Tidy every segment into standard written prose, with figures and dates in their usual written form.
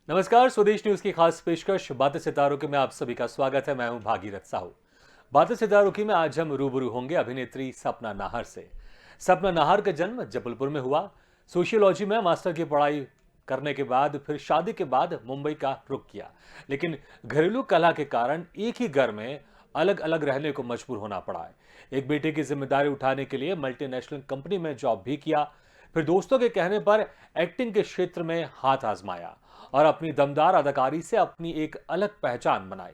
नमस्कार, स्वदेश न्यूज की खास पेशकश बातें सितारों की में आप सभी का स्वागत है। मैं हूं भागीरथ साहू। बातें सितारों की में आज हम रूबरू होंगे अभिनेत्री सपना नाहर से। सपना नाहर का जन्म जबलपुर में हुआ। सोशियोलॉजी में मास्टर की पढ़ाई करने के बाद फिर शादी के बाद मुंबई का रुख किया, लेकिन घरेलू कलह के कारण एक ही घर में अलग अलग रहने को मजबूर होना पड़ा है। एक बेटे की जिम्मेदारी उठाने के लिए मल्टीनेशनल कंपनी में जॉब भी किया, फिर दोस्तों के कहने पर एक्टिंग के क्षेत्र में हाथ आजमाया और अपनी दमदार अदाकारी से अपनी एक अलग पहचान बनाई।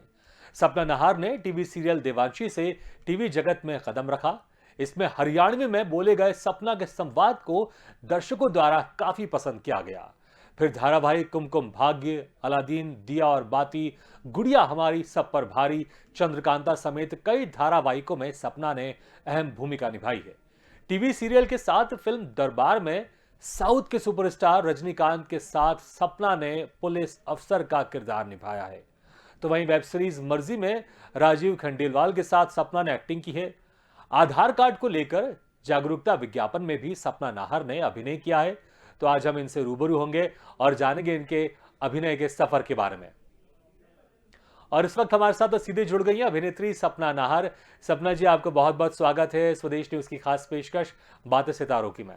सपना नाहर ने टीवी सीरियल देवांशी से टीवी जगत में कदम रखा। इसमें हरियाणवी में बोले गए सपना के संवाद को दर्शकों द्वारा काफी पसंद किया गया। फिर धारावाहिक कुमकुम भाग्य, अलादीन, दिया और बाती, गुड़िया हमारी, सब पर भारी, चंद्रकांता समेत कई धारावाहिकों में सपना ने अहम भूमिका निभाई है। टीवी सीरियल के साथ फिल्म दरबार में साउथ के सुपरस्टार रजनीकांत के साथ सपना ने पुलिस अफसर का किरदार निभाया है। तो वहीं वेब सीरीज मर्जी में राजीव खंडेलवाल के साथ सपना ने एक्टिंग की है। आधार कार्ड को लेकर जागरूकता विज्ञापन में भी सपना नाहर ने अभिनय किया है। तो आज हम इनसे रूबरू होंगे और जानेंगे इनके अभिनय के सफर के बारे में। और इस वक्त हमारे साथ सीधे जुड़ गई हैं अभिनेत्री सपना नाहर। सपना जी, आपका बहुत बहुत स्वागत है स्वदेश न्यूज की खास पेशकश बातें सितारों की में।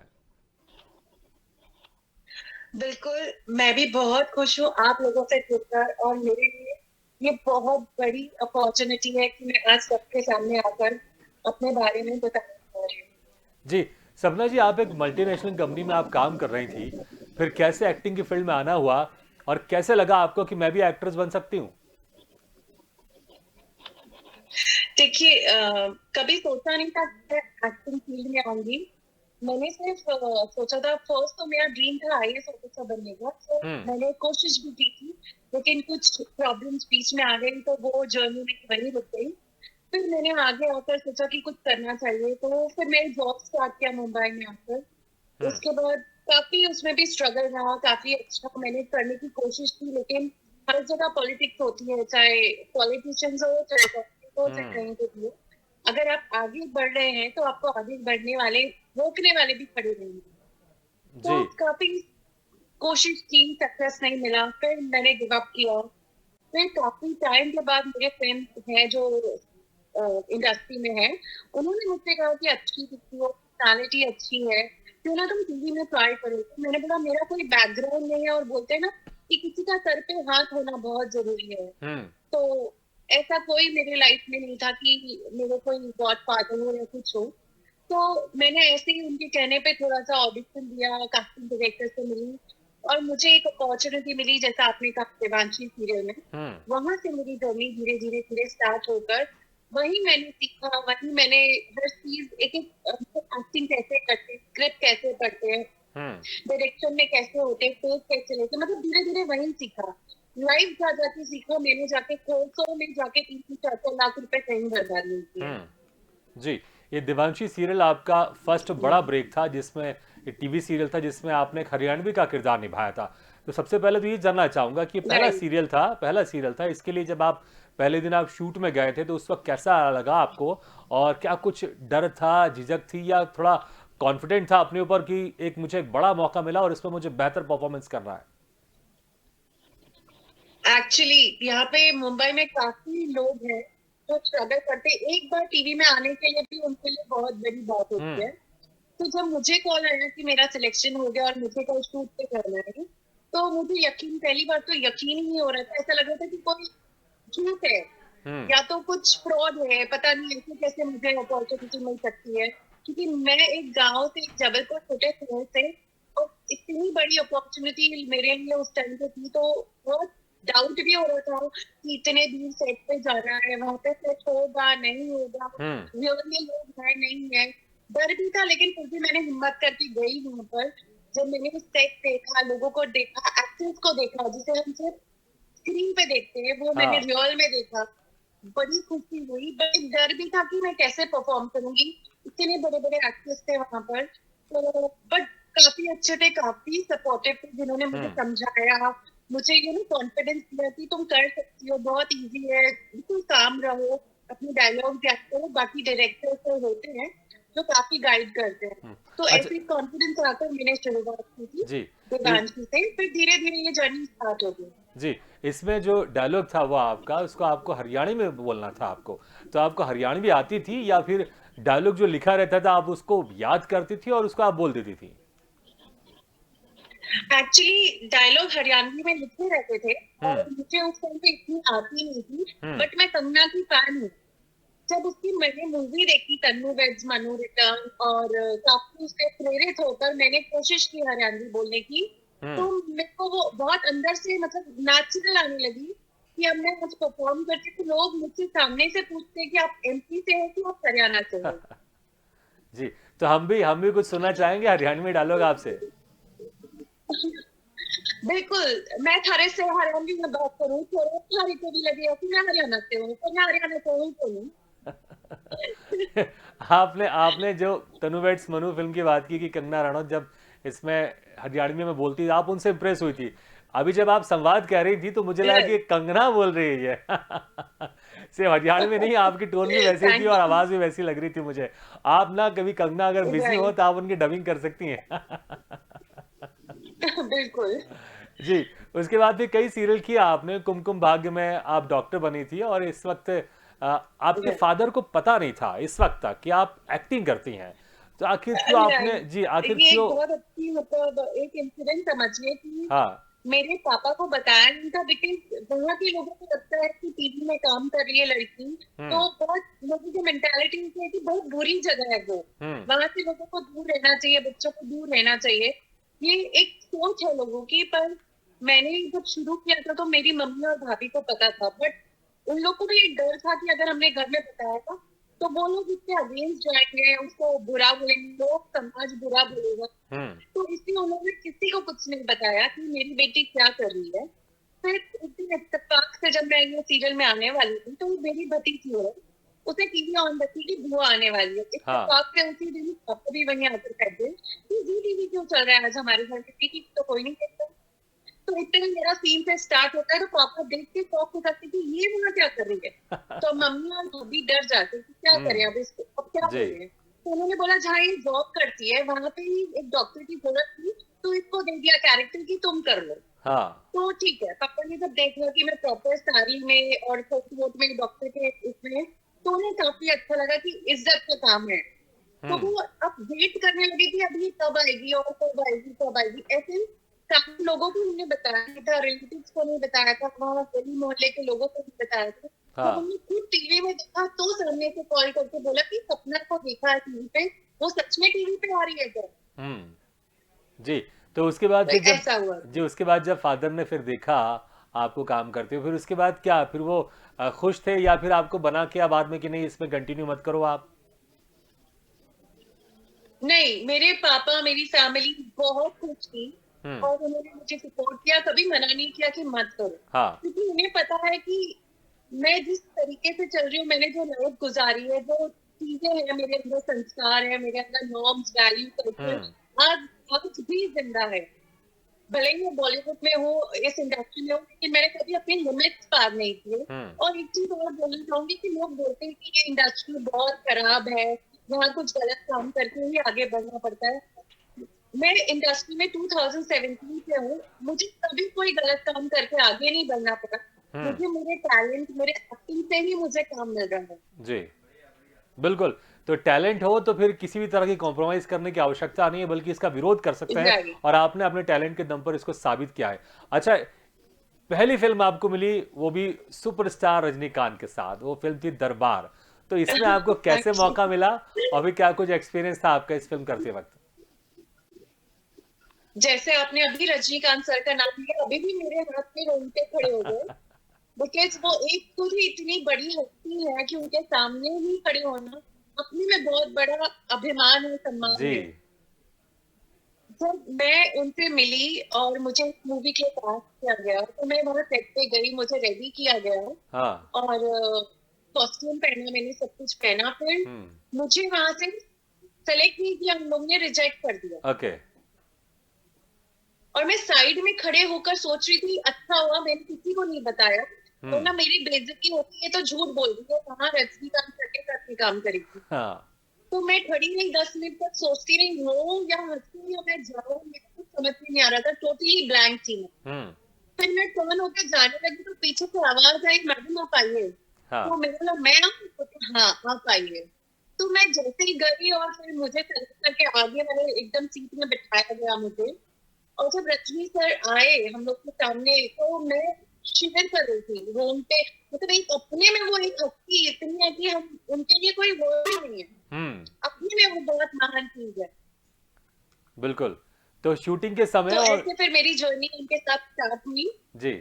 बिल्कुल, मैं भी बहुत खुश हूँ आप लोगों से जुड़कर, और मेरे लिए ये बहुत बड़ी अपॉर्चुनिटी है कि मैं आज सबके सामने आकर अपने बारे में बताना चाह रही हूँ। जी, सपना जी, आप एक मल्टीनेशनल कंपनी में आप काम कर रही थी, फिर कैसे एक्टिंग की फील्ड में आना हुआ और कैसे लगा आपको कि मैं भी एक्ट्रेस बन सकती हूँ? देखिए, कभी सोचा नहीं था कि मैं एक्टिंग फील्ड में आऊंगी। मैंने सिर्फ सोचा था, फर्स्ट तो मेरा ड्रीम था आईएएस ऑफिसर बनने का, तो हम्म। मैंने कोशिश भी की थी, लेकिन कुछ प्रॉब्लम्स बीच में आ गई, तो वो जर्नी में वहीं रुक गई। फिर मैंने आगे आकर सोचा कि कुछ करना चाहिए, तो फिर मैंने जॉब स्टार्ट किया मुंबई में आकर। हम्म। उसके बाद काफी उसमें भी स्ट्रगल रहा, काफी अच्छा मैंने करने की कोशिश की, लेकिन हर जगह पॉलिटिक्स होती है, चाहे पॉलिटिशियंस हो, चाहे गवर्नमेंट हो, चाहे हम्म। कहीं पे भी हो। अगर आप आगे बढ़ रहे हैं तो आपको आगे बढ़ने वाले, रोकने वाले भी खड़े रहेंगे। जी। तो काफी कोशिश की, सक्सेस नहीं मिला, फिर मैंने गिव अप किया। फिर काफी टाइम के बाद मेरे फ्रेंड्स हैं जो इंडस्ट्री में है, उन्होंने मुझसे कहा कि अच्छी दिखती हो, पर्सनालिटी अच्छी है, क्यों ना तुम टीवी में ट्राई करो। तो मैंने बोला मेरा कोई बैकग्राउंड नहीं है, और बोलते हैं ना कि किसी का सर पे हाथ होना बहुत जरूरी है। हम्म। तो ऐसा कोई मेरे लाइफ में नहीं था कि मेरे कोई गॉड फादर हो या कुछ हो। तो मैंने ऐसे ही उनके कहने पे थोड़ा सा ऑडिशन दिया, कास्टिंग डायरेक्टर से मिली, और मुझे एक अपॉर्चुनिटी मिली, जैसा आपने कहा देवांशी सीरियल में। हम्म। वहां से मेरी जर्नी धीरे धीरे धीरे स्टार्ट होकर वही मैंने सीखा, वही मैंने हर चीज एक एक एक्टिंग कैसे करते हैं, स्क्रिप्ट कैसे पढ़ते हैं, हम्म। डायरेक्शन में कैसे होते हैं, टेक कैसे लेते हैं, मतलब धीरे धीरे वही सीखा। लाइव जा जाके सीखा मैंने, जाके कोर्सों में जाके 3-4 लाख रुपए कहीं बर्बाद नहीं किए। जी, ये देवांशी सीरियल आपका फर्स्ट बड़ा ब्रेक था, जिसमें ये टीवी सीरियल था जिसमें आपने एक हरियाणवी का किरदार निभाया था। तो सबसे पहले तो ये जानना चाहूंगा कि राइट। पहला सीरियल था, इसके लिए जब आप पहले दिन आप शूट में गए थे तो उस वक्त कैसा लगा आपको? और क्या कुछ डर था, झिझक थी, या थोड़ा कॉन्फिडेंट था अपने ऊपर कि एक मुझे एक बड़ा मौका मिला और इसमें मुझे बेहतर परफॉर्मेंस करना है? एक्चुअली यहाँ पे मुंबई में काफी लोग हैं जो स्ट्रगल करते हैं, एक बार टीवी में आने के लिए भी उनके लिए बहुत बड़ी बात होती हम्म। है। तो जब मुझे कॉल आया कि मेरा सिलेक्शन हो गया और मुझे कल शूट पे करना है, तो मुझे यकीन, पहली बार तो यकीन ही नहीं हो रहा था। ऐसा लग रहा था कि कोई झूठ है, हम्म। या तो कुछ फ्रॉड है, पता नहीं ऐसे कैसे मुझे अपॉर्चुनिटी मिल सकती है, क्योंकि मैं एक गांव से, एक जबलपुर छोटे शहर से, और इतनी बड़ी अपॉर्चुनिटी मेरे लिए उस टाइम पे थी, तो बहुत डाउट भी हो रहा था कि इतने दूर सेट पे जाना है, वहां पे सेट होगा नहीं होगा, हम्म। रियल में लोग है नहीं है। डर भी था, लेकिन फिर भी मैंने हिम्मत करके गई वहां पर। जब मैंने सेट देखा, लोगों को देखा, एक्टर्स को देखा, जिसे हम सिर्फ स्क्रीन पे देखते हैं, वो मैंने हाँ। रियल में देखा, बड़ी खुशी हुई। बट एक डर भी था कि मैं कैसे परफॉर्म करूंगी, इतने बड़े बड़े एक्टर्स थे वहां पर। तो बट काफी अच्छे थे, काफी सपोर्टिव थे, जिन्होंने मुझे हम्म। समझाया, मुझे कॉन्फिडेंस दिया कि तुम कर सकती हो, बहुत इजी है, बिल्कुल काम रहो, अपनी डायलॉग याद करो। बाकी डायरेक्टर्स तो होते हैं जो काफी गाइड करते हैं। तो अच्छा। ऐसे ही कॉन्फिडेंस आकर मैंने शुरुआत की थी जी। ये देवांशी से, फिर धीरे धीरे ये जर्नी स्टार्ट हो गई। जी, इसमें जो डायलॉग था वो आपका, उसको आपको हरियाणवी में बोलना था आपको। तो आपको हरियाणवी आती थी या फिर डायलॉग जो लिखा रहता था आप उसको याद करती थी और उसको आप बोल देती थी? एक्चुअली डायलॉग हरियाणवी में लिखे रहते थे और हुँ, मुझे उस टाइम पे इतनी आती नहीं थी, हुँ, बट मैं कंगना की फैन हूँ। जब उसकी मैंने मूवी देखी तन्नू वेड्स मन्नू रिटर्न और काफी उससे प्रेरित होकर मैंने कोशिश की हरियाणवी बोलने की, हुँ। तो मेरे को वो बहुत अंदर से मतलब नेचुरल आने लगी कि अब मैं कुछ परफॉर्म करती तो लोग मुझसे सामने से पूछते हैं कि आप एमपी से हो कि आप हरियाणा से हो। जी, तो हम भी कुछ सुनना चाहेंगे हरियाणवी डायलॉग आपसे? बिल्कुल, मैं थारे से हरियाणवी में बात करूँ तो थारे को भी लगेगा कि मैं हरियाणा से हूँ, तो मैं हरियाणा से हूँ तो नहीं। आपने आपने जो तनु वेड्स मनु फ़िल्म की बात की कि कंगना रनौत जब इसमें हरियाणवी में बोलती थी, आप उनसे इम्प्रेस हुई थी। अभी जब आप संवाद कह रही थी तो मुझे लगा कि ये कंगना बोल रही है। सिर्फ हरियाणवी में नहीं, आपकी टोन भी वैसी थी थैंक और यू। आवाज़ भी वैसी लग रही थी मुझे। आप ना कभी कंगना अगर बिज़ी हो राइट। तो आप उनकी डबिंग कर सकती हैं। बिल्कुल। जी, उसके बाद भी कई सीरियल किया आपने, कुमकुम भाग्य में आप डॉक्टर बनी थी और इस वक़्त आपके राइट। फ़ादर को पता नहीं था इस वक़्त तक कि आप एक्टिंग करती हैं। तो आखिर क्यों आपने जी, राइट, आखिर ये एक क्यों बहुत अच्छी मतलब एक इंसिडेंट समझिए कि हाँ, मेरे पापा को बताया नहीं था बिकॉज़ वहाँ के लोगों को लगता है कि टीवी में काम कर रही है लड़की, हुँ, तो बहुत लोगों की मेंटालिटी ये है कि बहुत बुरी जगह है वो। हुँ, वहाँ से लोगों को दूर रहना चाहिए, बच्चों को दूर रहना चाहिए। ये एक सोच है लोगों की, पर मैंने जब शुरू किया था तो मेरी मम्मी और भाभी को पता था, बट उन लोग को भी एक डर था कि अगर हमने घर में बताया था, तो वो लोग उसके अगेंस्ट जाएँगे, उसको बुरा बोलेंगे, लोग समाज बुरा बोलेगा। हुँ, तो इसलिए उन्होंने किसी को कुछ नहीं बताया कि मेरी बेटी क्या कर रही है। फिर एक दिन इत्तेफाक से जब मैं ये सीरियल में आने वाली थी, तो मेरी भतीजी है, उसे टीवी ऑन रखी कि बुआ आने वाली है। हाँ, इत्तेफाक से उसी दिन पापा भी वहीं आकर बैठ गए कि जी टीवी क्यों चल रहा है आज हमारे घर में? टीवी तो कोई नहीं देखता। तो इतने में मेरा सीन से स्टार्ट होता है तो पापा देख के शॉक हो जाते कि ये वहाँ क्या कर रही है? तो मम्मी और भाभी डर जाते कि क्या करें हुँ, अब इसको, अब क्या जी, बोले? तो उन्होंने बोला जहाँ ये जॉब करती है वहाँ पे ही एक डॉक्टर की जरूरत थी, तो इसको दे दिया कैरेक्टर की तुम कर लो। हाँ, तो ठीक है, पापा ने जब देख लिया कि मैं प्रॉपर साड़ी में और कोट वोट में डॉक्टर के उसमें, तो उन्हें काफ़ी अच्छा लगा कि इज़्ज़त का काम है। तो हुँ, वो अब वेट करने लगी कि अब ये कब आएगी और कब आएगी, कब आएगी? ऐसे ही काफ़ी लोगों को उन्होंने बताया नहीं था, रिलेटिव्स को नहीं बताया था, वहाँ गली मोहल्ले के लोगों को नहीं बताया था। जब हाँ, हमने खुद टीवी में देखा तो सामने से कॉल करके बोला कि सपना को देखा है टीवी पे, वो सच में टीवी पे आ रही है क्या? हुँ, जी, तो उसके बाद तो फिर जब ऐसा हुआ। जी, उसके बाद जब फ़ादर ने फिर देखा आपको काम करते हुए, फिर उसके बाद क्या? फिर वो खुश थे या फिर आपको बना किया बाद में कि नहीं इसमें कंटिन्यू मत करो आप? नहीं, मेरे पापा, मेरी फैमिली बहुत खुश थी हुँ, और उन्होंने मुझे सपोर्ट किया, कभी मना नहीं किया कि मत करो। हाँ, क्योंकि उन्हें पता है कि मैं जिस तरीके से चल रही हूँ, मैंने जो लाइफ गुज़ारी है, जो चीज़ें हैं मेरे अंदर, संस्कार है, मेरे अंदर नॉर्म्स, वैल्यू, कल्चर हुँ, आज आज भी ज़िंदा है। भले ही मैं बॉलीवुड में हूँ, इस इंडस्ट्री में हूँ, लेकिन मैंने कभी अपने लिमिट्स पार नहीं किए। हुँ, और एक चीज़ और बोलना चाहूँगी कि लोग बोलते हैं कि ये इंडस्ट्री बहुत खराब है, यहाँ कुछ गलत काम करके ही आगे बढ़ना पड़ता है। मैं इंडस्ट्री में 2017 से हूँ, मुझे कभी कोई गलत काम करके आगे नहीं बढ़ना पड़ा। हुँ, मुझे मेरे टैलेंट, मेरे एक्टिंग से ही मुझे काम मिल रहा है। जी। बिल्कुल, तो टैलेंट हो तो फिर किसी भी तरह की कॉम्प्रोमाइज़ करने की आवश्यकता नहीं है, बल्कि इसका विरोध कर सकते हैं राइट। और आपने अपने टैलेंट के दम पर इसको साबित किया है। अच्छा, पहली फ़िल्म आपको मिली, वो भी सुपरस्टार रजनीकांत के साथ, वो फ़िल्म थी दरबार। तो इसमें आपको कैसे थैंक मौका यू। मिला और फिर क्या कुछ एक्सपीरियंस था आपका इस फ़िल्म करते वक़्त? जैसे आपने अभी रजनीकांत सर का नाम लिया, अभी भी मेरे हाथ में रोंगटे खड़े हो गए। बिकॉज़ वो एक खुद ही इतनी बड़ी हस्ती है कि उनके सामने ही खड़े होना अपने में बहुत बड़ा अभिमान है, सम्मान जी, है। जब मैं उनसे मिली और मुझे इस मूवी के लिए कास्ट किया गया, तो मैं वहाँ सेट पे गई, मुझे रेडी किया गया हाँ, और कॉस्ट्यूम पहना, मैंने सब कुछ पहना। फिर हुँ, मुझे वहाँ से सेलेक्ट नहीं किया, उन लोगों ने रिजेक्ट कर दिया। ओके, और मैं साइड में खड़े होकर सोच रही थी, अच्छा हुआ मैंने किसी को नहीं बताया, हुँ, वरना मेरी बेइज्जती होती है तो झूठ बोल रही है, कहाँ रजनीकांत सर के साथ में काम करेगी। हाँ, तो मैं खड़ी रही 10 मिनट तक सोचती रही, रोऊँ या हँसूँ या मैं जाऊँ, मेरे को कुछ समझ में नहीं आ रहा था, टोटली ब्लैंक थी मैं। हुँ, फिर मैं टर्न होकर जाने लगी तो पीछे से आवाज आई, मैडम आप आइए। हाँ। तो मैंने बोला मैं आऊँ? तो हाँ आप आइए। तो मैं जैसे ही गई और फिर मुझे सेलेक्ट करके आगे वाले एकदम सीट में बिठाया गया मुझे। और जब रजनी सर आए हम लोग के सामने तो मैं शिविर कर रही थी रोम पे। मतलब एक अपने में वो एक हस्ती इतनी है कि हम उनके लिए कोई वर्ड ही नहीं है। अपने में वो बहुत महान चीज है। बिल्कुल। तो शूटिंग के समय तो और ऐसे फिर मेरी जर्नी उनके साथ स्टार्ट हुई जी।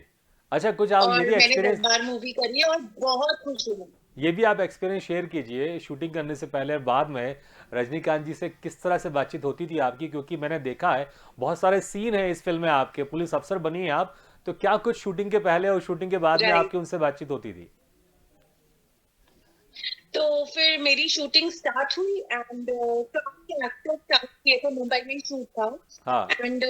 अच्छा, कुछ आप ये और भी मैंने एक्सपीरियंस, 10 बार मूवी करी और बहुत खुश हूँ। ये भी आप एक्सपीरियंस शेयर कीजिए शूटिंग करने से पहले और बाद में रजनीकांत जी से किस तरह से बातचीत होती थी आपकी, क्योंकि मैंने देखा है बहुत सारे सीन है इस फिल्म में आपके, पुलिस अफसर बनी हैं आप, तो क्या कुछ शूटिंग के पहले और शूटिंग के बाद में राइट। आपकी उनसे बातचीत होती थी? तो फिर मेरी शूटिंग स्टार्ट हुई एंड काफी एक्टर स्टार्ट किए थे, मुंबई में शूट था। हाँ। एंड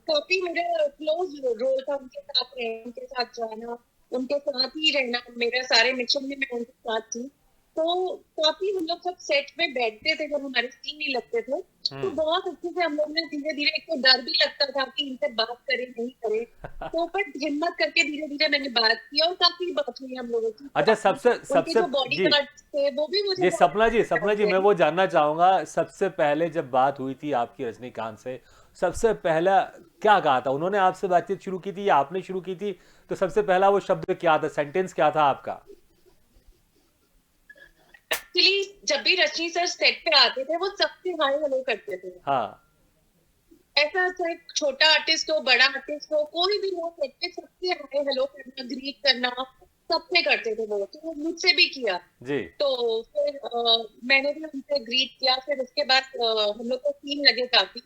काफी मेरा क्लोज रोल था उनके साथ रहना, उनके साथ जाना, उनके साथ ही रहना। मेरा सारे मिशन में मैं उनके साथ थी। तो काफी हम लोग जब सेट में बैठते थे, जब हमारे सीन नहीं लगते थे, तो हम्म। बहुत अच्छे से हम लोग ने धीरे धीरे, एक तो डर भी लगता था कि इनसे बात करें नहीं करें, तो पर हिम्मत करके धीरे धीरे मैंने बात की और काफी बात हुई हम लोगों की। अच्छा, काफी सबसे उनके सबसे जो बॉडी जी गार्ड्स थे वो भी मुझे जी, बहुत सपना जी, पसंद मैं है। वो जानना चाहूंगा, सबसे पहले जब बात हुई थी आपकी रजनीकांत से, सबसे पहला क्या कहा था उन्होंने? आपसे बातचीत शुरू की थी या आपने शुरू की थी? तो सबसे पहला वो शब्द क्या था, सेंटेंस क्या था आपका? एक्चुअली जब भी रजनी सर सेट पे आते थे वो सबसे हाई हेलो करते थे। हाँ। ऐसा चाहे छोटा आर्टिस्ट हो बड़ा आर्टिस्ट हो कोई भी हो, सेट पे सबसे हाई हेलो करना, ग्रीट करना सबसे करते थे वो। तो वो मुझसे भी किया। जी। तो फिर मैंने भी उनसे ग्रीट किया। फिर उसके बाद हम लोग को सीन लगे काफी।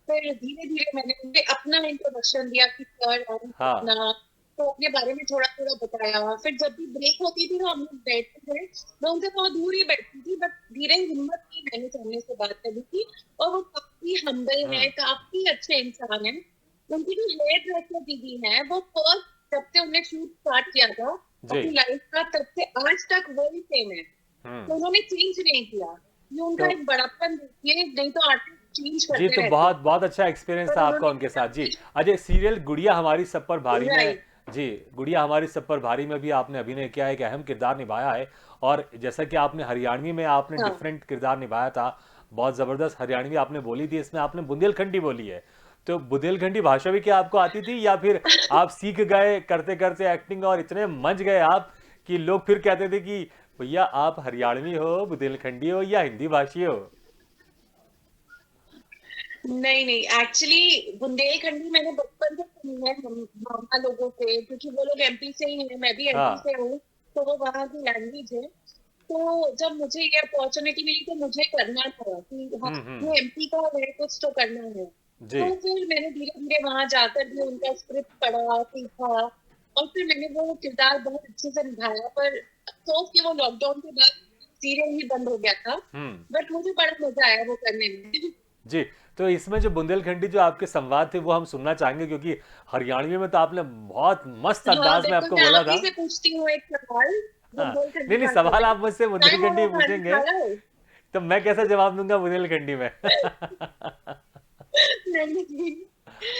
फिर धीरे धीरे मैंने उनसे अपना इंट्रोडक्शन दिया कि सर हाँ। अपना, तो अपने बारे में थोड़ा थोड़ा बताया। फिर जब भी ब्रेक होती थी तो हम लोग बैठते थे। मैं उनसे बहुत दूर ही बैठती थी, बट धीरे हिम्मत की मैंने सामने से बात करने की। और वो काफी हम्बल है, काफी अच्छे इंसान है। उनकी जो हेयर ड्रेसर दीदी है वो फर्स्ट, जब से उन्हें शूट स्टार्ट किया था जी। अपनी लाइफ का, तब से आज तक वही सेम है। तो उन्होंने चेंज नहीं किया। ये उनका तो एक बड़प्पन देखिए, नहीं तो आर्टिस्ट चेंज जी, करते तो रहते हैं, बहुत बहुत अच्छा एक्सपीरियंस पर था आपका उन्होंने उनके साथ जी। अजय, सीरियल गुड़िया हमारी सब पर भारी में, राइट। जी, गुड़िया हमारी सब पर भारी में भी आपने अभिनय किया है, एक अहम किरदार निभाया है। और जैसा कि आपने हरियाणवी में आपने हाँ। डिफरेंट किरदार निभाया था, बहुत ज़बरदस्त हरियाणवी आपने बोली थी, इसमें आपने बुंदेलखंडी बोली है। तो बुंदेलखंडी भाषा भी क्या आपको आती थी, या फिर आप सीख गए करते करते एक्टिंग और इतने मंझ गए आप कि लोग फिर कहते थे कि भैया आप हरियाणवी हो, बुंदेलखंडी हो या हिंदी भाषी हो? नहीं नहीं, एक्चुअली बुंदेलखंडी मैंने बचपन से सुनी है मामा लोगों से, क्योंकि वो लोग एमपी से ही हैं, मैं भी एमपी हाँ। से हूँ। तो वो वहाँ की लैंग्वेज है। तो जब मुझे ये अपॉर्चुनिटी मिली तो मुझे करना था कि हाँ, हम्म। ये एमपी का है, कुछ तो करना है। जी। तो फिर मैंने धीरे धीरे वहां जाकर भी उनका स्क्रिप्ट पढ़ा, सीखा, और फिर मैंने वो किरदार बहुत अच्छे से निभाया। पर अफसोस कि वो लॉकडाउन के बाद सीरियल ही बंद हो गया था। हम्म। बट मुझे बड़ा मजा आया वो करने में। जी, तो इसमें जो बुंदेलखंडी जो आपके संवाद थे वो हम सुनना चाहेंगे, क्योंकि हरियाणवी में तो आपने बहुत मस्त हाँ अंदाज में बिल्कुल, आपको मैं बोला आप था। ही से पूछती हूँ एक सवाल हाँ। बुंदेलखंडी नहीं नहीं, भाषा सवाल में। आप मुझसे टाइम बुंदेलखंडी होगा में खाना पूछेंगे खा लो। तो मैं कैसा जवाब दूंगा बुंदेलखंडी में? नहीं नहीं।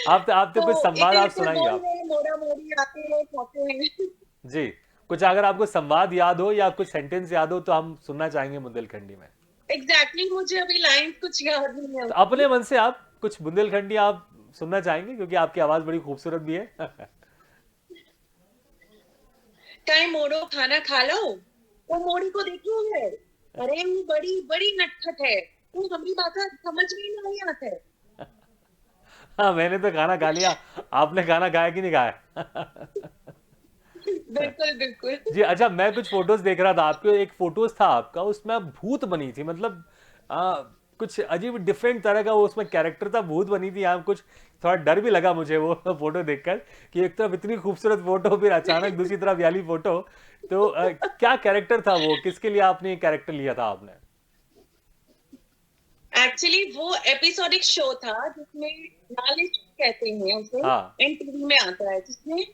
आप तो तो कुछ संवाद इतिर आप इतिर सुनाइए बोल आप। रहे, मोरा मोरी आते हैं खाते हैं। जी, कुछ अगर आपको संवाद याद हो या कुछ सेंटेंस याद हो तो हम सुनना चाहेंगे बुंदेलखंडी में। एग्जैक्टली मुझे अभी लाइन कुछ याद नहीं है तो उसकी। अपने मन से आप कुछ बुंदेलखंडी आप सुनना चाहेंगे, क्योंकि आपकी आवाज बड़ी खूबसूरत भी है। टाइम मोड़ो खाना खा लो। वो मोड़ी को देखी है, अरे वो बड़ी बड़ी नटखट है, वो हमारी भाषा समझ में ही नहीं आता है। हाँ, मैंने तो खाना खा लिया, आपने खाना खाया कि नहीं खाया? बिल्कुल बिल्कुल। जी। अच्छा, मैं कुछ फोटोज देख रहा था आपके, एक फोटोज था आपका उसमें आप भूत बनी थी, मतलब कुछ अजीब डिफरेंट तरह का वो उसमें कैरेक्टर था, भूत बनी थी आप कुछ, थोड़ा डर भी लगा मुझे वो फोटो देखकर कि एक तरफ इतनी खूबसूरत फोटो फिर अचानक दूसरी तरफ वाली फोटो। तो क्या कैरेक्टर था वो, किसके लिए आपने ये कैरेक्टर लिया था आपने? एक्चुअली वो एपिसोडिक शो था जिसमें नालिश कहते हैं उसे, हाँ। एनटीवी में आता है, जिसमें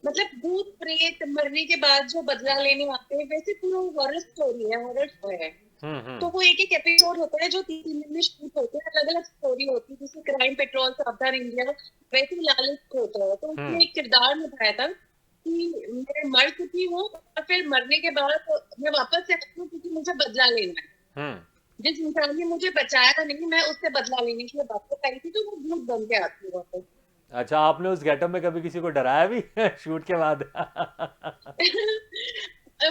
मतलब भूत प्रेत मरने के बाद जो बदला लेने आते हैं, वैसे पूरा हॉरर स्टोरी है, हॉरर शो है। तो वो एक एक एपिसोड होता है जो 3 दिन में शूट होते हैं, अलग अलग स्टोरी होती है, जैसे क्राइम पेट्रोल, सावधान इंडिया, वैसे ही लालित होता है। तो उसमें एक किरदार निभाया था कि मैं मर चुकी हूँ और फिर मरने के बाद मैं वापस से आती हूँ क्योंकि मुझे बदला लेना है। जिस इंसान ने मुझे बचाया नहीं, मैं उससे बदला लेने के लिए वापस आई थी, तो वो भूत बन के आती है वापस। अच्छा, आपने उस गेटअप में कभी किसी को डराया भी शूट के बाद?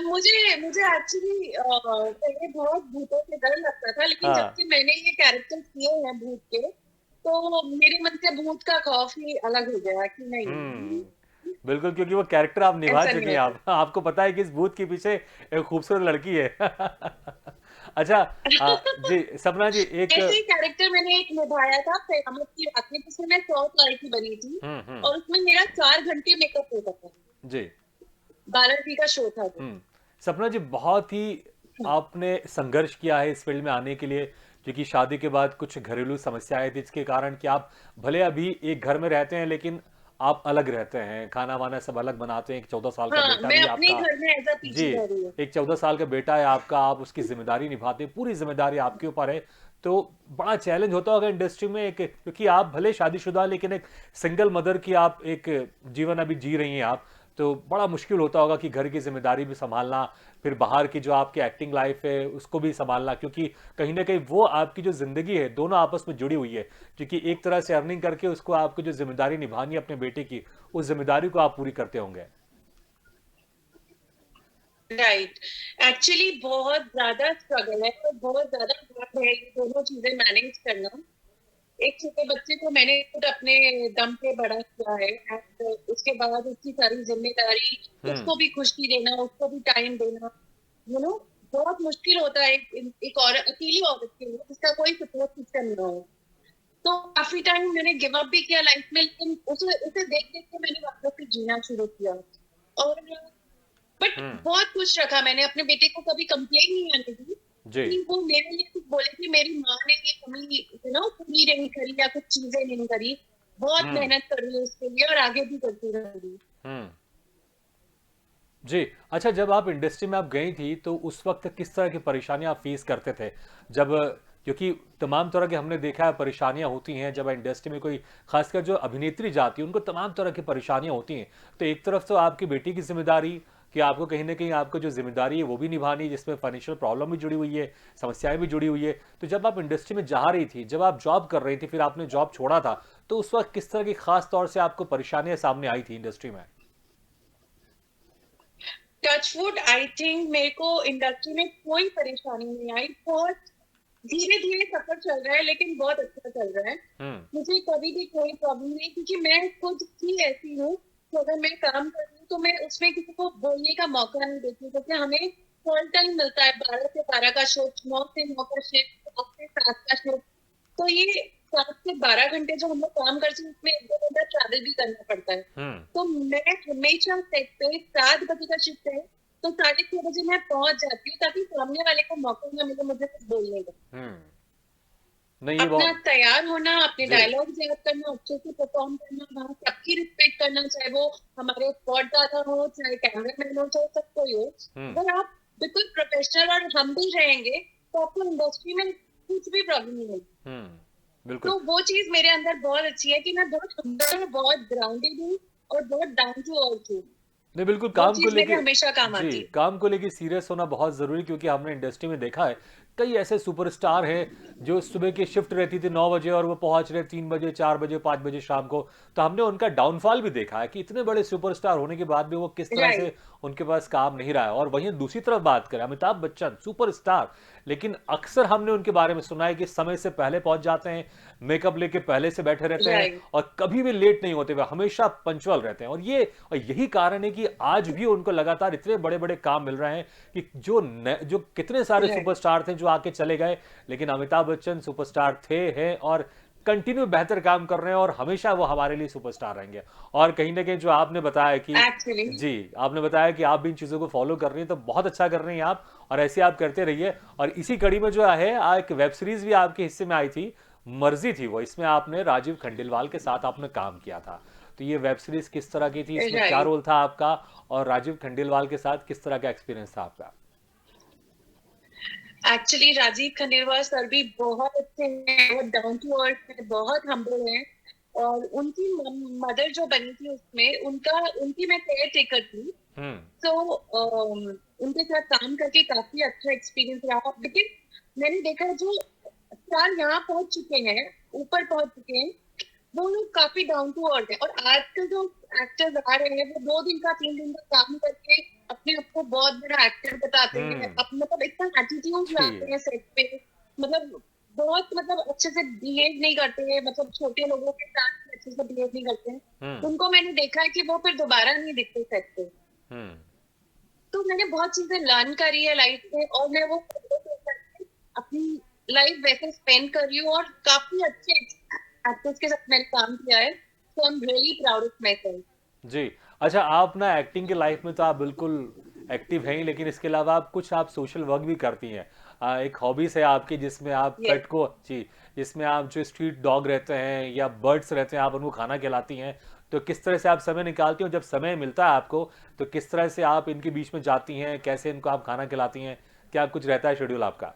मुझे मुझे एक्चुअली पहले बहुत भूतों से डर लगता था, लेकिन जब हाँ। से मैंने ये कैरेक्टर किए हैं भूत के, तो मेरे मन से भूत का खौफ ही अलग हो गया कि नहीं, बिल्कुल, क्योंकि वो कैरेक्टर आप निभा ऐसा नहीं चुकी हैं, होता। आप आपको पता है कि इस भूत के पीछे एक खूबसूरत लड़की है। अच्छा, जी सपना जी, एक ऐसे ही कैरेक्टर मैंने एक निभाया था कयामत की रात में, जिसमें मैं 100 साल की बनी थी, हम्म। और उसमें मेरा 4 घंटे मेकअप होता था। जी। 12 का शो था वो। सपना जी, बहुत ही आपने संघर्ष किया है इस फील्ड में आने के लिए, क्योंकि शादी के बाद कुछ घरेलू समस्याएं थी जिसके कारण कि आप भले अभी एक घर में रहते हैं लेकिन आप अलग रहते हैं, खाना वाना सब अलग बनाते हैं, एक 14 साल का हाँ, बेटा मैं भी अपने आपका। घर में एज अ जी। पीजी रह रही हूँ। एक 14 साल का बेटा है आपका, आप उसकी जिम्मेदारी निभाते हैं, पूरी जिम्मेदारी आपके ऊपर है। तो बड़ा चैलेंज होता होगा इंडस्ट्री में, एक क्योंकि आप भले शादीशुदा लेकिन एक सिंगल मदर की आप एक जीवन अभी जी रही हैं आप। तो बड़ा मुश्किल होता होगा कि घर की जिम्मेदारी भी संभालना, फिर बाहर की जो आपकी एक्टिंग लाइफ है उसको भी संभालना, क्योंकि कहीं ना कहीं वो आपकी जो जिंदगी है दोनों आपस में जुड़ी हुई है। क्योंकि एक तरह से अर्निंग करके उसको आपको जो जिम्मेदारी निभानी है अपने बेटे की, उस जिम्मेदारी को आप पूरी करते होंगे। राइट। एक्चुअली बहुत ज्यादा स्ट्रगल है और बहुत ज्यादा हार्ड है ये दोनों चीजें मैनेज करना। एक छोटे बच्चे को मैंने खुद अपने दम पे बड़ा किया है, एंड उसके बाद उसकी सारी जिम्मेदारी, हम्म। उसको भी खुशी देना, उसको भी टाइम देना, यू नो, बहुत मुश्किल होता है एक औरत, अकेली औरत के लिए जिसका कोई सपोर्ट सिस्टम ना हो। तो काफी टाइम मैंने गिव अप भी किया लाइफ में, लेकिन उसे उसे देख देख के मैंने वापस से जीना शुरू किया। और बट हम्म। बहुत खुश रखा मैंने अपने बेटे को, कभी कंप्लेन नहीं आने दी जी। कि वो मेरे लिए कुछ बोले कि मेरी माँ ने ये कमी पूरी नहीं करी या कुछ चीजें नहीं करी। बहुत हम्म। मेहनत कर रही हूँ उसके लिए और आगे भी करती रहूंगी। हम्म। जी। अच्छा, जब आप इंडस्ट्री में आप गई थी तो उस वक्त किस तरह की परेशानियां आप फेस करते थे? जब क्योंकि तमाम तरह के हमने देखा है परेशानियां होती हैं जब इंडस्ट्री में कोई, खासकर जो अभिनेत्री जाती है उनको तमाम तरह की परेशानियां होती हैं। तो एक तरफ तो आपकी बेटी की जिम्मेदारी कि आपको कहीं ना कहीं आपको जो जिम्मेदारी है वो भी निभानी, जिसमें फाइनेंशियल प्रॉब्लम भी जुड़ी हुई है, समस्याएं भी जुड़ी हुई है। तो जब आप इंडस्ट्री में जा रही थी, जब आप जॉब कर रही थी, फिर आपने जॉब छोड़ा था, तो उस वक्त किस तरह की खास तौर से आपको परेशानियां सामने आई थी इंडस्ट्री में? टचवुड, आई थिंक मेरे को इंडस्ट्री में कोई परेशानी नहीं आई। बहुत धीरे धीरे सफर चल रहा है, लेकिन बहुत अच्छा चल रहा है। हम्म। मुझे कभी भी कोई प्रॉब्लम नहीं, क्योंकि मैं खुद ही ऐसी हूँ कि अगर मैं काम कर रही हूँ तो मैं उसमें किसी को बोलने का मौका नहीं देती, क्योंकि हमें फुल टाइम मिलता है, 12 से 12 का शिफ्ट, 9 से 9 का शिफ्ट, 7 से 7 का शिफ्ट। तो ये 7 से 12 घंटे जो हम लोग काम करते हैं उसमें 1-2 घंटा ट्रैवल भी करना पड़ता है। हम्म। तो मैं हमेशा सेट पे 7 बजे का शिफ्ट है तो 6:30 बजे मैं पहुंच जाती हूँ, ताकि सामने वाले को मौका ना मिले मुझे कुछ बोलने का। हम्म। नहीं, ये अपना बहुत। तैयार होना, अपने जी। डायलॉग याद करना, अच्छे से परफॉर्म करना, वहाँ सबकी रिस्पेक्ट करना, चाहे वो हमारे स्पॉट दादा हो, चाहे कैमरामैन हो, चाहे सब कोई हो। हम्म। अगर आप बिल्कुल प्रोफेशनल और हम्बल रहेंगे तो आपको इंडस्ट्री में कुछ भी प्रॉब्लम नहीं होगी। बिल्कुल। तो वो चीज मेरे अंदर बहुत अच्छी है कि मैं बहुत हम्बल, बहुत ग्राउंडेड हूँ और बहुत डाउन टू अर्थ हूँ। नहीं, बिल्कुल, वो काम को चीज मेरे लेके। हमेशा काम जी, आती है। काम को लेके सीरियस होना बहुत ज़रूरी, क्योंकि हमने इंडस्ट्री में देखा है कई ऐसे सुपरस्टार हैं जो सुबह की शिफ्ट रहती थी 9 बजे और वो पहुंच रहे 3 बजे, 4 बजे, 5 बजे शाम को। तो हमने उनका डाउनफॉल भी देखा है कि इतने बड़े सुपरस्टार होने के बाद भी वो किस तरह से राइट। उनके पास काम नहीं रहा है। और वहीं दूसरी तरफ बात करें, अमिताभ बच्चन सुपरस्टार, लेकिन अक्सर हमने उनके बारे में सुना है कि समय से पहले पहुंच जाते हैं, मेकअप लेके पहले से बैठे रहते हैं राइट। और कभी भी लेट नहीं होते, वे हमेशा पंचुअल रहते हैं। और यही कारण है कि आज भी उनको लगातार इतने बड़े बड़े काम मिल रहे हैं कि जो कितने सारे राइट। सुपरस्टार थे जो आके चले गए, लेकिन अमिताभ बच्चन सुपरस्टार थे, हैं और कंटिन्यू बेहतर काम कर रहे हैं और हमेशा वो हमारे लिए सुपरस्टार रहेंगे। और कहीं ना कहीं जो आपने बताया कि, एक्चुअली। जी, आपने बताया कि आप भी इन चीज़ों को फॉलो कर रही हैं, तो बहुत अच्छा कर रही हैं आप, और ऐसे आप करते रहिए। और इसी कड़ी में जो है एक वेब सीरीज भी आपके हिस्से में आई थी, मर्जी थी वो, इसमें आपने राजीव खंडेलवाल के साथ आपने काम किया था। तो ये वेब सीरीज किस तरह की थी, इसमें क्या राइट। रोल था आपका, और राजीव खंडेलवाल के साथ किस तरह का एक्सपीरियंस था आपका? एक्चुअली राजीव खंडेलवाल सर भी बहुत अच्छे हैं, बहुत डाउन टू अर्थ है, बहुत हम्बल हैं। और उनकी मदर जो बनी थी उसमें उनकी मैं केयर टेकर थी। हम्म। तो उनके साथ काम करके काफी अच्छा एक्सपीरियंस रहा। लेकिन मैंने देखा जो स्टार यहाँ पहुंच चुके हैं, ऊपर पहुंच चुके हैं, वो लोग काफी डाउन टू अर्थ है। और आजकल जो एक्टर्स आ रहे हैं वो 2 दिन का 3 दिन का काम करके अपने आप को बहुत बड़ा एक्टर बताते हैं, हम्म। मतलब इतना एटीट्यूड जी। लाते हैं सेट पे, मतलब बहुत मतलब अच्छे से बिहेव नहीं करते हैं, मतलब छोटे लोगों के साथ भी अच्छे से बिहेव नहीं करते हैं। हम्म। उनको मैंने देखा है कि वो फिर दोबारा नहीं दिखते सेट पे। हम्म। तो मैंने बहुत चीजें लर्न करी है लाइफ में, और मैं वो follow करके अपनी लाइफ वैसे स्पेंड कर रही हूँ, और काफी अच्छे एक्टर्स के साथ मैंने काम किया है। So I am really proud of my self. जी। अच्छा, आप ना एक्टिंग की लाइफ में तो आप बिल्कुल एक्टिव हैं ही, लेकिन इसके अलावा आप सोशल वर्क भी करती हैं। एक हॉबीज है आपकी जिसमें आप यस। पेट को जी, जिसमें आप जो स्ट्रीट डॉग रहते हैं या बर्ड्स रहते हैं आप उनको खाना खिलाती हैं। तो किस तरह से आप समय निकालती हैं, और जब समय मिलता है आपको तो किस तरह से आप इनके बीच में जाती हैं, कैसे इनको आप खाना खिलाती हैं, क्या कुछ रहता है शेड्यूल आपका?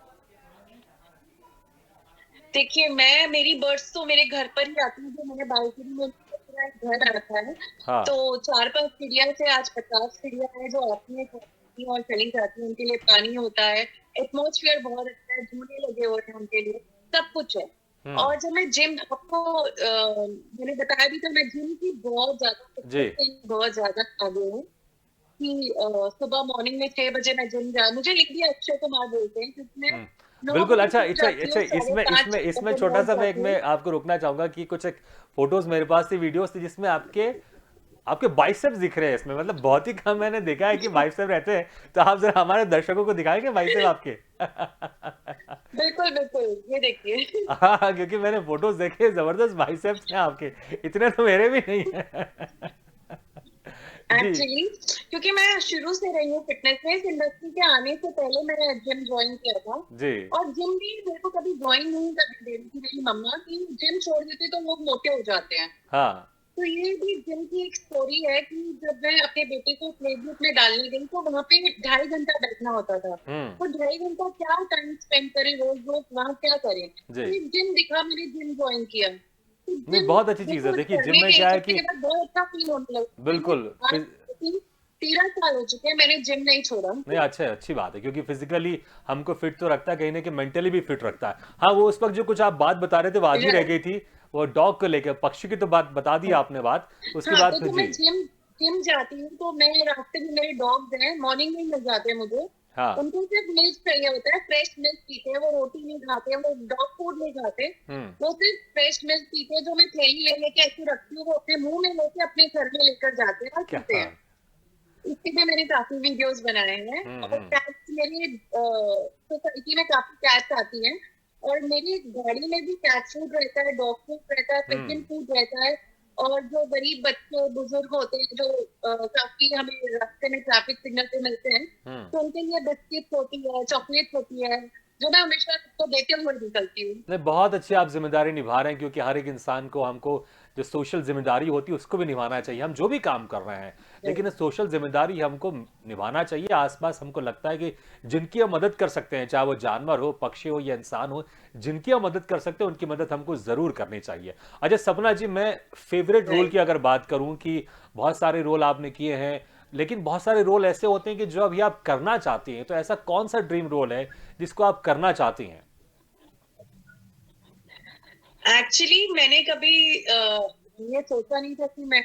देखिए, मैं मेरी बर्ड्स तो मेरे घर पर ही आती है, जो मैंने बालकनी में पूरा एक घर रखा है। हाँ। तो 4-5 चिड़िया से आज 50 चिड़िया है जो आती है, खाती हैं और चली जाती है। उनके लिए पानी होता है, एटमॉस्फेयर बहुत अच्छा है, झूले लगे हुए हैं उनके लिए, सब कुछ है। हम्म। और जब मैं जिम आपको मैंने बताया भी था, मैं जिम की बहुत ज्यादा जी। फिटनेस से बहुत ज्यादा आगे हूँ। कि सुबह मॉर्निंग में 6 बजे मैं जिम जा, मुझे लिखी अक्षय कुमार बोलते हैं, क्योंकि मैं नौ बिल्कुल। बजे अच्छा जिम अच्छा जाती अच्छा, हूँ, साढ़े इसमें पाँच इसमें छह इसमें बजे छोटा लौट सा मैं जाती हूँ। आपको रोकना चाहूंगा कि कुछ एक फोटोज मेरे पास थी, वीडियोस थी, जिसमें आपके आपके बाइसेप्स दिख रहे हैं इसमें, मतलब बहुत ही कम मैंने देखा है कि बाइसेप रहते हैं। तो आप जरा हमारे दर्शकों को दिखाएंगे बाइसेप आपके? बिल्कुल बिल्कुल, ये देखिए। हाँ, क्योंकि मैंने फोटोज देखे, जबरदस्त बाइसेप्स हैं आपके। इतने तो मेरे भी नहीं है। जी। एक्चुअली क्योंकि मैं शुरू से रही हूँ फिटनेस में, इस इंडस्ट्री के आने से पहले मैंने जिम ज्वाइन किया था। जी। और जिम भी मेरे को कभी ज्वाइन नहीं करने दे रही थी मेरी मम्मा, कि जिम छोड़ देते तो लोग मोटे हो जाते हैं। हाँ। तो ये भी जिम की एक स्टोरी है कि जब मैं अपने बेटे को प्ले ग्रुप में डालने गई तो वहां पे 2.5 घंटा बैठना होता था। हम्म। तो 2.5 घंटा क्या टाइम स्पेंड करें रोज रोज, वहां क्या करें? जी। तो एक जिम दिखा, मैंने जिम ज्वाइन किया। तो नहीं, जिम बहुत अच्छी चीज है। देखो देखिए, जिम करने में गई क्या तो है उसके कि बाद बहुत अच्छा फील होने लगा। मैंने बिल्कुल आज 13 साल हो चुके हैं, मैंने जिम नहीं छोड़ा। नहीं, अच्छा है, अच्छी बात है, क्योंकि फिजिकली हमको फिट तो रखता है, कहीं ना कहीं मेंटली भी फिट रखता है। हाँ, वो उस वक्त जो कुछ आप बात बता रहे थे वो आधी रह गई थी, वो डॉग को लेकर, पक्षी की तो बात बता दी आपने बात, उसके हाँ, बाद तो फिर मैं जी। जिम जिम जाती हूँ तो मैं रास्ते में, मेरे डॉग्स हैं, मॉर्निंग में मिल जाते हैं मुझे। हाँ। उनको सिर्फ मिल्क चाहिए होता है, फ्रेश मिल्क पीते हैं, वो रोटी नहीं खाते हैं, वो डॉग फूड नहीं खाते। हम्म। वो सिर्फ फ्रेश मिल्क पीते हैं, जो मैं थैली ले लेके ऐसे रखती हूँ, वो अपने मुंह में लेके अपने घर में लेकर जाते हैं और क्या पीते हैं। बात। इसके लिए मैंने काफी वीडियोस बनाए हैं। और हम्म। कैट्स, मेरी सोसाइटी में काफी कैट्स आती हैं, और मेरी गाड़ी में भी कैट फूड रहता है, डॉग फूड रहता है, पिजन हम्म। फूड रहता है। और जो गरीब बच्चे बुजुर्ग होते हैं, जो काफी हमें रास्ते में ट्रैफिक सिग्नल पे मिलते हैं, हम्म। तो उनके लिए बिस्किट होती है, चॉकलेट होती है, जो मैं हमेशा सबको देते हुए निकलती हूँ। नहीं, बहुत अच्छी आप जिम्मेदारी निभा रहे हैं, क्योंकि हर एक इंसान को, हमको जो सोशल जिम्मेदारी होती है उसको भी निभाना चाहिए, हम जो भी काम कर रहे हैं। लेकिन सोशल जिम्मेदारी हमको निभाना चाहिए। आसपास हमको लगता है कि जिनकी हम मदद कर सकते हैं, चाहे वो जानवर हो, पक्षी हो या इंसान हो, जिनकी हम मदद कर सकते हैं उनकी मदद हमको ज़रूर करनी चाहिए। अच्छा सपना जी, मैं फेवरेट रोल की राइट। अगर बात करूं, कि बहुत सारे रोल आपने किए हैं, लेकिन बहुत सारे रोल ऐसे होते हैं कि जो अभी आप करना चाहती हैं, तो ऐसा कौन सा ड्रीम रोल है जिसको आप करना चाहती हैं? एक्चुअली मैंने कभी ये सोचा नहीं था कि मैं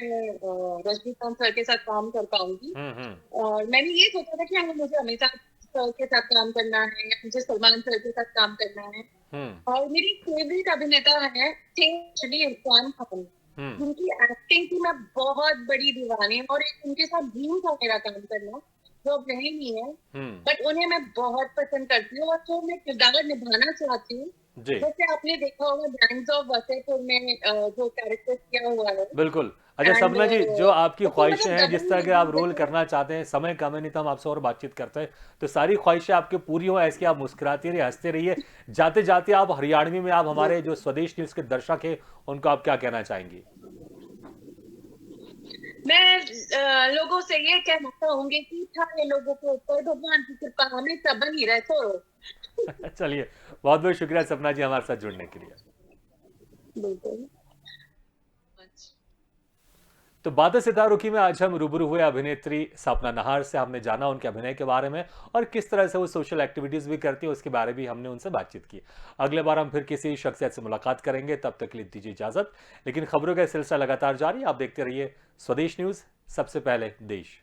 रजनीकांत सर के साथ काम कर पाऊंगी। हम्म। और मैंने ये सोचा था कि हाँ, मुझे अमिताभ सर के साथ काम करना है, या मुझे सलमान सर के साथ काम करना है। हम्म। और मेरी फेवरेट अभिनेता है थे एक्चुअली इरफान खान, हम्म। जिनकी एक्टिंग की मैं बहुत बड़ी दीवानी हूँ, और एक उनके साथ ड्रीम था मेरा काम करना, जो अब रहे नहीं है। हम्म। बट उन्हें मैं बहुत पसंद करती हूँ, और जो मैं किरदार निभाना चाहती हूँ, जी। जैसे आपने देखा होगा गैंग्स ऑफ वासेपुर में जो कैरेक्टर किया हुआ है। बिल्कुल। अच्छा एंड सपना जी, जो आपकी उसमें ख्वाहिशें मतलब हैं, जिस डबल तरह के आप मीनिंग रोल जैसे। करना चाहते हैं, समय कम है, नहीं तो हम आपसे और बातचीत करते हैं। तो सारी ख्वाहिशें आपकी पूरी हो, ऐसी आप मुस्कुराती रहिए, हंसते रहिए। जाते जाते आप हरियाणवी में, आप हमारे जो स्वदेश न्यूज़ के दर्शक हैं उनको आप क्या कहना चाहेंगी? मैं लोगों से ये कहना चाहूंगी कि सारे लोगों के ऊपर भगवान की कृपा हमेशा बनी रहे। छोड़ो। चलिए, बहुत बहुत शुक्रिया सपना जी हमारे साथ जुड़ने के लिए। बिल्कुल। तो बातें सितारों की में आज हम रूबरू हुए अभिनेत्री सपना नहार से। हमने जाना उनके अभिनय के बारे में और किस तरह से वो सोशल एक्टिविटीज भी करती है उसके बारे में हमने उनसे बातचीत की। अगले बार हम फिर किसी शख्सियत से मुलाकात करेंगे, तब तक के लिए दीजिए इजाजत। लेकिन खबरों का सिलसिला लगातार जारी, आप देखते रहिए स्वदेश न्यूज, सबसे पहले देश।